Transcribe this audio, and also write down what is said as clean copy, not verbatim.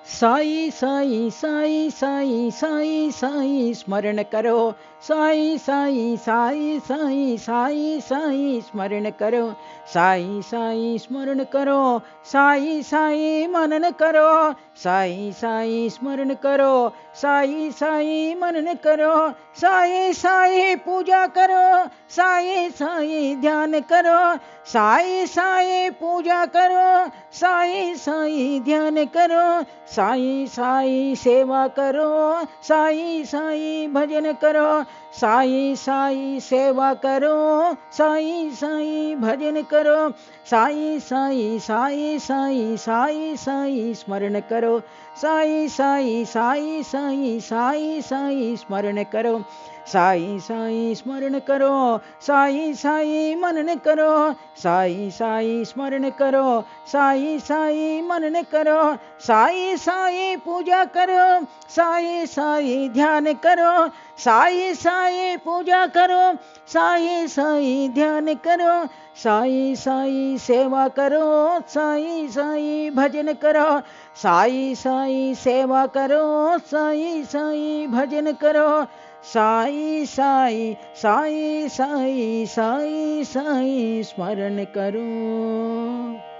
साई साई साई साई साई साई स्मरण करो। साई साई साई साई साई साई स्मरण करो। साई साई स्मरण करो। साई साई मनन करो। साई साई स्मरण करो। साई साई मनन करो। साई साई पूजा करो। साई साई ध्यान करो। साई साई पूजा करो। साई साई ध्यान करो। साई साई सेवा करो। साई साई भजन करो। साई साई सेवा करो। साई साई भजन करो। साई साई साई साई साई साई स्मरण करो। साई साई साई साई साई साई स्मरण करो। साई साई स्मरण करो। साई साई मनन करो। साई साई स्मरण करो। साई साई मनन करो। साई साई पूजा करो। साई साई ध्यान करो। साई साई पूजा करो। साई साई ध्यान करो। साई साई सेवा करो। साई साई भजन करो। साई साई सेवा करो। साई साई भजन करो। साई साई साई साई साई साई स्मरण करो।